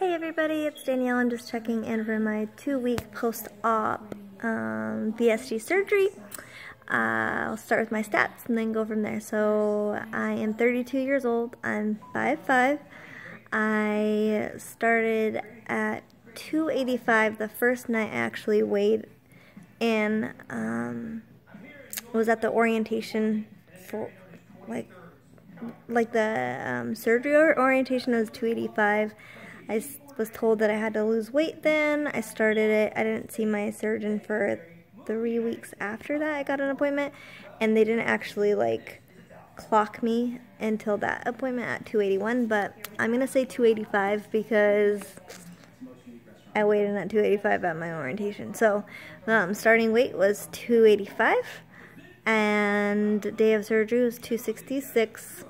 Hey everybody, it's Danielle. I'm just checking in for my 2-week post-op VSG surgery. I'll start with my stats and then go from there. So I am 32 years old. I'm 5'5". I started at 285 the first night I actually weighed in. Was at the orientation for like the surgery orientation was 285. I was told that I had to lose weight then. I started it. I didn't see my surgeon for 3 weeks after that. I got an appointment, and they didn't actually clock me until that appointment at 281, but I'm going to say 285 because I weighed in at 285 at my orientation. So starting weight was 285, and day of surgery was 266.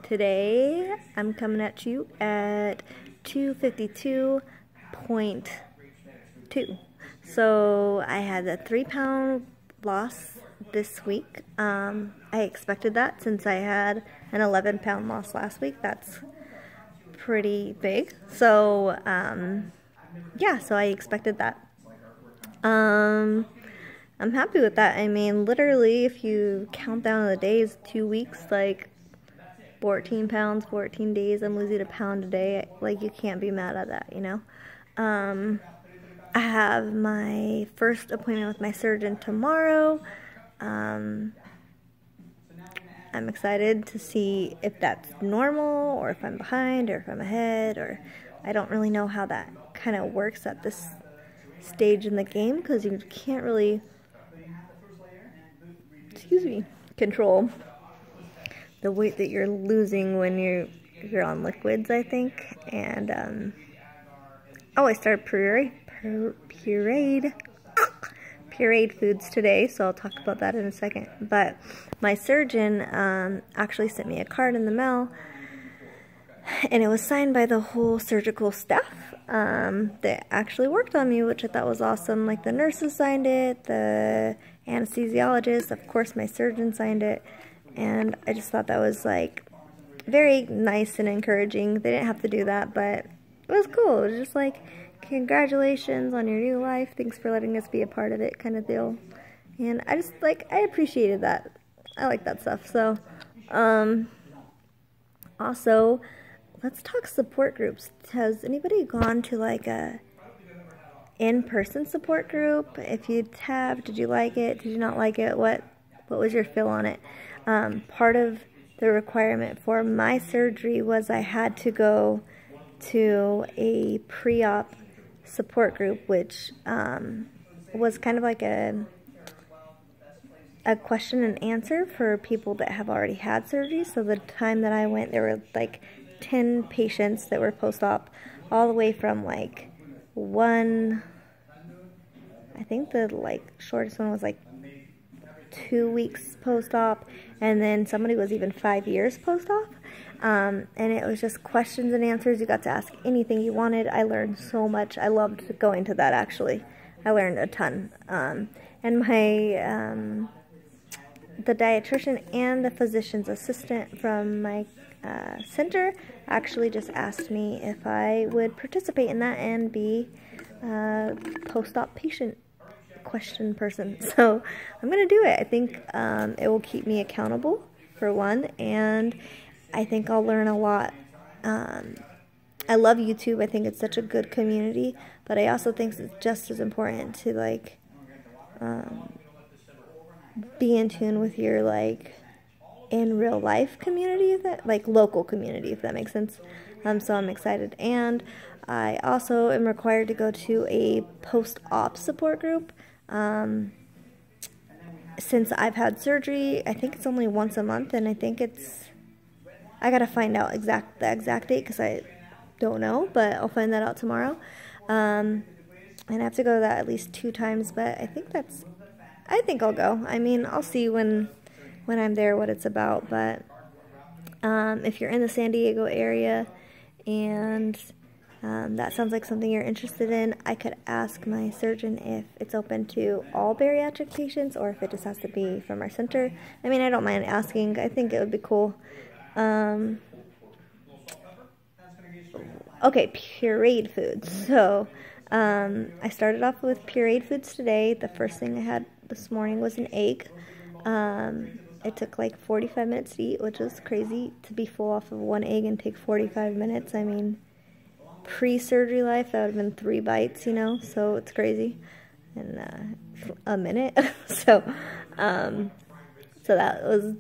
Today, I'm coming at you at 252.2. So I had a 3-pound loss this week. I expected that since I had an 11-pound loss last week. That's pretty big. So, yeah, so I expected that. I'm happy with that. I mean, literally, if you count down the days, 2 weeks, 14 pounds, 14 days, I'm losing a pound a day. You can't be mad at that, you know? I have my first appointment with my surgeon tomorrow. I'm excited to see if that's normal, or if I'm behind, or if I'm ahead, or I don't really know how that kind of works at this stage in the game, because you can't really, control the weight that you're losing when you're on liquids, I think. And I started pureed foods today, so I'll talk about that in a second. But my surgeon actually sent me a card in the mail, and it was signed by the whole surgical staff that actually worked on me, which I thought was awesome. The nurses signed it, the anesthesiologist, of course my surgeon signed it. And I just thought that was very nice and encouraging. They didn't have to do that, but it was cool. It was just congratulations on your new life. Thanks for letting us be a part of it, kind of deal. And I just I appreciated that. I like that stuff. So, also, let's talk support groups. Has anybody gone to a in-person support group? If you have, did you like it? Did you not like it? What was your feel on it? Part of the requirement for my surgery was I had to go to a pre-op support group, which was kind of a question and answer for people that have already had surgery. So the time that I went, there were 10 patients that were post-op, all the way from one, I think the shortest one was 2 weeks post-op, and then somebody was even 5 years post-op, and it was just questions and answers. You got to ask anything you wanted. I learned so much. I loved going to that, actually. I learned a ton, and my the dietitian and the physician's assistant from my center actually just asked me if I would participate in that and be a post-op patient question person. So I'm gonna do it. I think it will keep me accountable, for one, and I think I'll learn a lot. I love YouTube. I think it's such a good community, but I also think it's just as important to be in tune with your in real life community, that local community, if that makes sense. So I'm excited, and I also am required to go to a post-op support group. Since I've had surgery, I think it's only once a month, and I think I gotta find out the exact date, because I don't know, but I'll find that out tomorrow. And I have to go to that at least 2 times, but I think I'll go. I mean, I'll see when I'm there what it's about, but if you're in the San Diego area and that sounds like something you're interested in, I could ask my surgeon if it's open to all bariatric patients, or if it just has to be from our center. I mean, I don't mind asking. I think it would be cool. okay, pureed foods. So, I started off with pureed foods today. The first thing I had this morning was an egg. It took like 45 minutes to eat, which was crazy to be full off of one egg and take 45 minutes. I mean, pre-surgery life, that would have been 3 bites, you know, so it's crazy. And a minute. So that was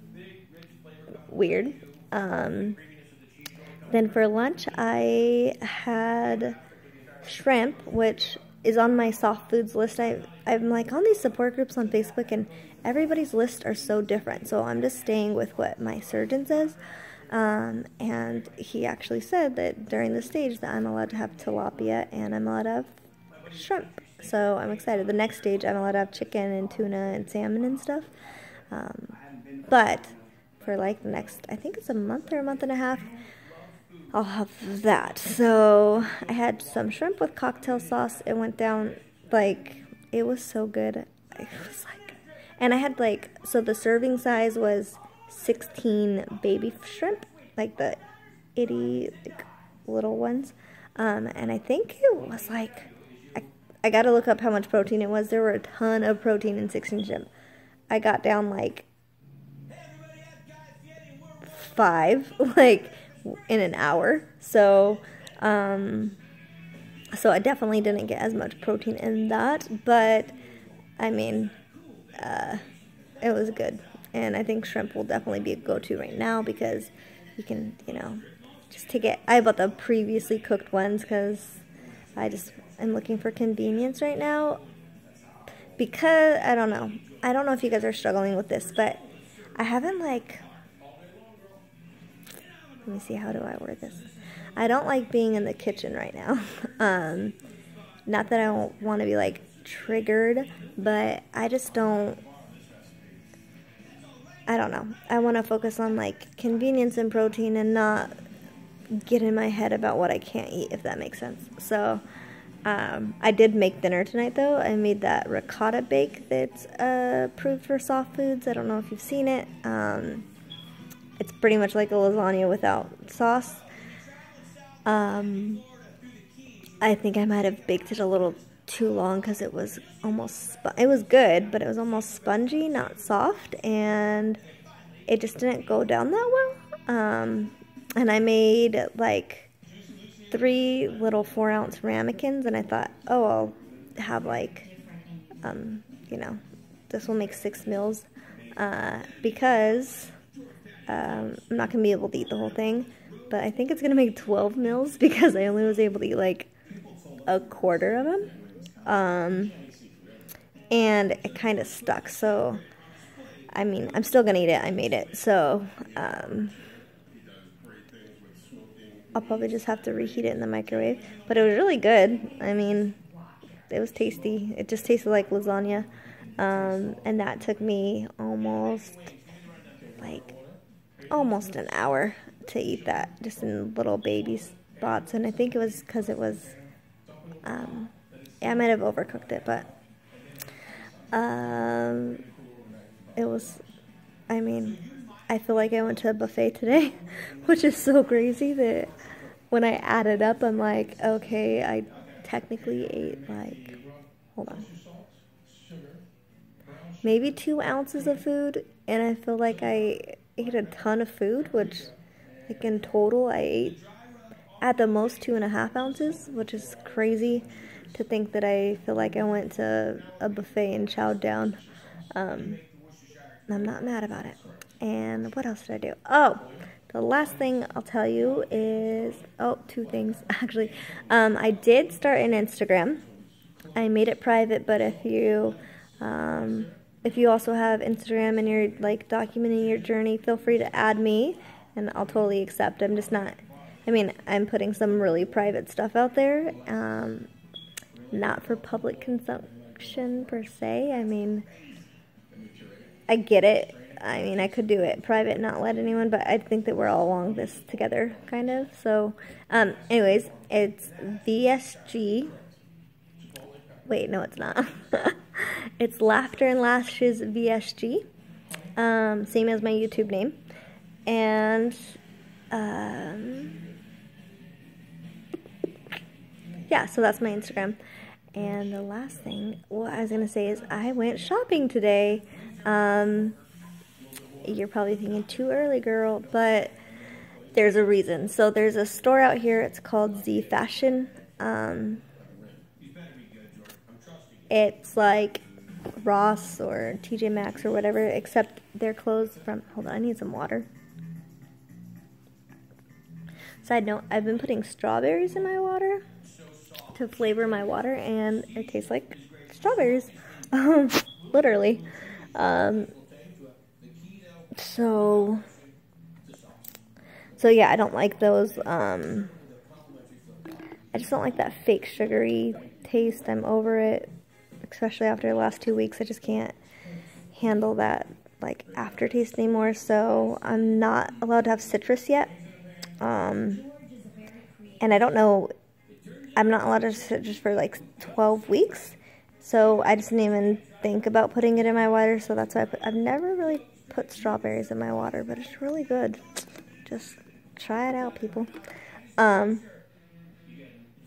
weird. Then for lunch, I had shrimp, which is on my soft foods list. I'm like on these support groups on Facebook, and everybody's lists are so different. So I'm just staying with what my surgeon says. And he actually said that during this stage that I'm allowed to have tilapia and I'm allowed to have shrimp. So I'm excited. The next stage, I'm allowed to have chicken and tuna and salmon and stuff. But for like the next, I think it's a month or a month and a half, I'll have that. So I had some shrimp with cocktail sauce. It went down, like, it was so good. It was like, and I had like, so the serving size was 16 baby shrimp, like the itty, like, little ones. And I think it was like, I gotta look up how much protein it was. There were a ton of protein in 16 shrimp. I got down like 5, like, in an hour. So so I definitely didn't get as much protein in that, but I mean, it was good. And I think shrimp will definitely be a go-to right now because you can, you know, just take it. I bought the previously cooked ones because I just am looking for convenience right now. Because, I don't know if you guys are struggling with this, but I haven't, like, let me see, how do I word this? I don't like being in the kitchen right now. Not that I don't want to be, like, triggered, but I just don't, I don't know. I want to focus on, like, convenience and protein and not get in my head about what I can't eat, if that makes sense. So, I did make dinner tonight, though. I made that ricotta bake that's approved for soft foods. I don't know if you've seen it. It's pretty much like a lasagna without sauce. I think I might have baked it a little too long because it was almost, it was good, but it was almost spongy, not soft, and it just didn't go down that well. And I made like 3 little 4-ounce ramekins, and I thought, oh, I'll have like, you know, this will make 6 meals, because I'm not going to be able to eat the whole thing, but I think it's going to make 12 meals because I only was able to eat like a quarter of them, and it kind of stuck, so, I mean, I'm still going to eat it. I made it, so, I'll probably just have to reheat it in the microwave, but it was really good. I mean, it was tasty. It just tasted like lasagna, and that took me almost an hour to eat that, just in little baby spots, and I think it was because it was, yeah, I might have overcooked it, but, it was, I mean, I feel like I went to a buffet today, which is so crazy that when I add it up, I'm like, okay, I technically ate like, hold on, maybe 2 ounces of food, and I feel like I ate a ton of food, which, like, in total, I ate at the most 2.5 ounces, which is crazy to think that I feel like I went to a buffet and chowed down. I'm not mad about it. And what else did I do? Oh, the last thing I'll tell you is, 2 things, actually. I did start an Instagram. I made it private, but if you also have Instagram and you're, like, documenting your journey, feel free to add me, and I'll totally accept. I'm just not, I mean, I'm putting some really private stuff out there, not for public consumption, per se. I mean, I get it. I mean, I could do it private, not let anyone, but I think that we're all along this together, kind of. So, anyways, it's VSG. Wait, no, it's not. It's Laughter and Lashes VSG. Same as my YouTube name. And, yeah, so that's my Instagram. And the last thing, what I was going to say is I went shopping today. You're probably thinking too early, girl, but there's a reason. So there's a store out here, it's called Z Fashion. It's like Ross or TJ Maxx or whatever, except their clothes from, hold on, I need some water. Side note, I've been putting strawberries in my water to flavor my water, and it tastes like strawberries. Literally. So yeah, I don't like those. I just don't like that fake sugary taste. I'm over it, especially after the last 2 weeks. I just can't handle that like aftertaste anymore. So I'm not allowed to have citrus yet. And I don't know, I'm not allowed to have citrus for like 12 weeks. So I just didn't even think about putting it in my water. So that's why I've never really put strawberries in my water, but it's really good. Just try it out, people.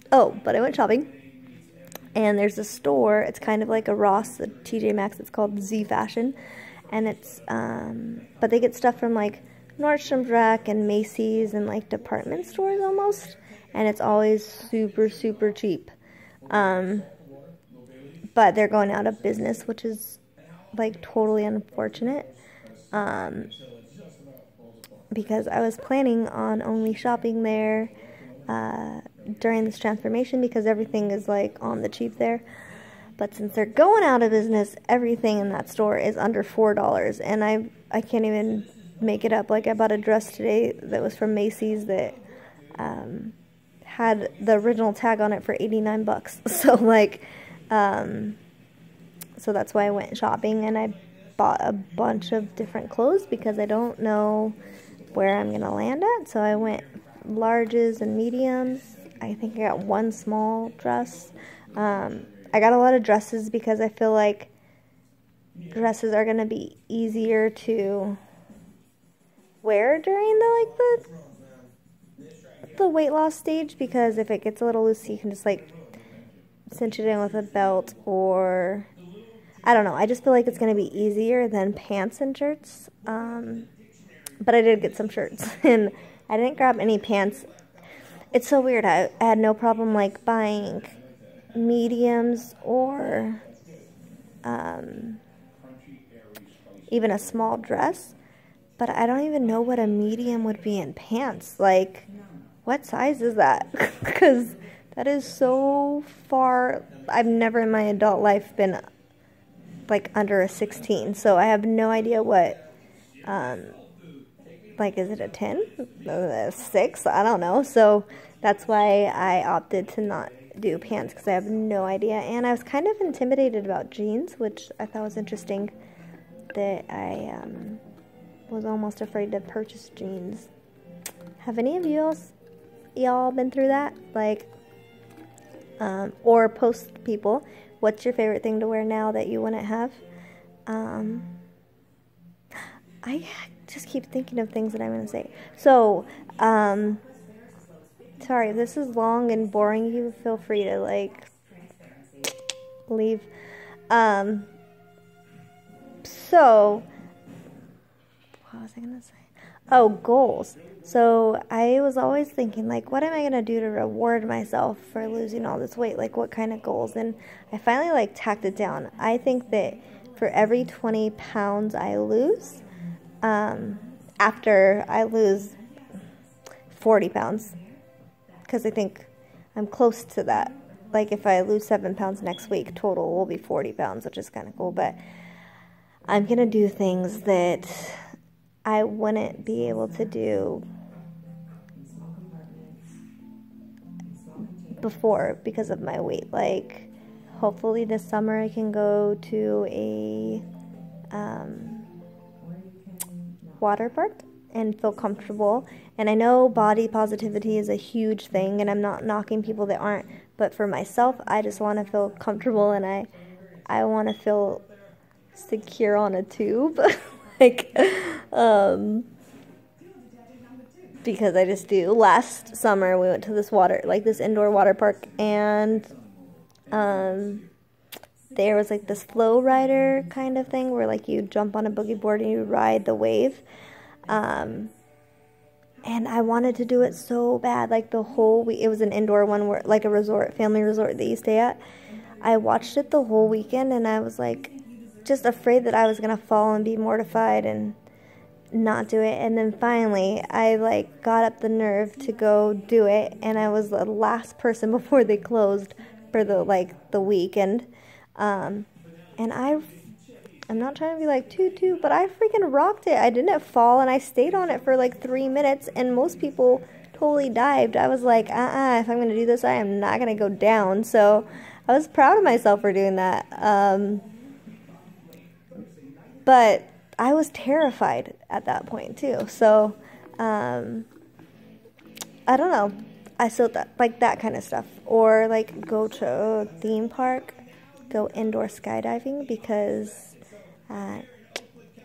Oh, but I went shopping, and there's a store, it's kind of like a Ross, a TJ Maxx, it's called Z Fashion, and it's, but they get stuff from like Nordstrom Rack and Macy's and like department stores almost, and it's always super, super cheap. But they're going out of business, which is like totally unfortunate. Because I was planning on only shopping there during this transformation because everything is like on the cheap there. But since they're going out of business, everything in that store is under $4, and I can't even make it up. Like I bought a dress today that was from Macy's that had the original tag on it for 89 bucks. So like so that's why I went shopping, and I bought a bunch of different clothes because I don't know where I'm gonna land at. So I went larges and mediums. I think I got one small dress. I got a lot of dresses because I feel like dresses are gonna be easier to wear during the weight loss stage, because if it gets a little loose, you can just like cinch it in with a belt, or I don't know. I just feel like it's going to be easier than pants and shirts. But I did get some shirts, and I didn't grab any pants. It's so weird. I had no problem like buying mediums or even a small dress. But I don't even know what a medium would be in pants. Like, what size is that? Because that is so far. I've never in my adult life been like under a 16, so I have no idea what, like, is it a 10? A 6? I don't know. So that's why I opted to not do pants, because I have no idea. And I was kind of intimidated about jeans, which I thought was interesting, that I was almost afraid to purchase jeans. Have any of y'all been through that? Like, or post people, what's your favorite thing to wear now that you wouldn't have? I just keep thinking of things that I'm going to say. So, sorry, this is long and boring. You feel free to, like, leave. So, what was I going to say? Oh, goals. So I was always thinking, like, what am I going to do to reward myself for losing all this weight? Like, what kind of goals? And I finally, like, tacked it down. I think that for every 20 pounds I lose, after I lose 40 pounds, because I think I'm close to that. Like, if I lose 7 pounds next week, total will be 40 pounds, which is kind of cool. But I'm going to do things that I wouldn't be able to do before because of my weight. Like, hopefully this summer I can go to a water park and feel comfortable. And I know body positivity is a huge thing, and I'm not knocking people that aren't, but for myself, I just want to feel comfortable, and I want to feel secure on a tube. Like, because I just do. Last summer we went to this this indoor water park, and there was like this flow rider kind of thing where like you jump on a boogie board and you ride the wave. And I wanted to do it so bad, like the whole week. It was an indoor one, where like a resort, family resort that you stay at. I watched it the whole weekend, and I was like just afraid that I was gonna fall and be mortified and not do it. And then finally I like got up the nerve to go do it, and I was the last person before they closed for the weekend. And I'm not trying to be like toot, but I freaking rocked it. I didn't fall, and I stayed on it for like 3 minutes, and most people totally dived. I was like, if I'm going to do this, I am not going to go down. So I was proud of myself for doing that. But I was terrified at that point too. So, I don't know. I still like that kind of stuff. Or like go to a theme park, go indoor skydiving, because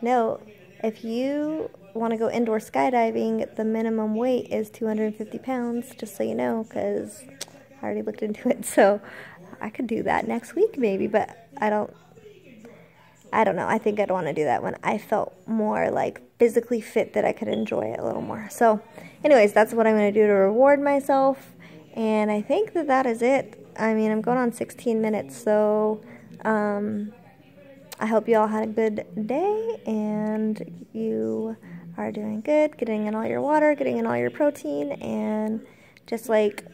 no, if you want to go indoor skydiving, the minimum weight is 250 pounds, just so you know, because I already looked into it. So I could do that next week maybe, but I don't know. I think I'd want to do that when I felt more like physically fit, that I could enjoy it a little more. So anyways, that's what I'm going to do to reward myself. And I think that is it. I mean, I'm going on 16 minutes, so I hope you all had a good day and you are doing good, getting in all your water, getting in all your protein, and just like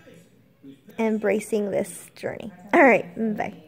embracing this journey. All right, bye.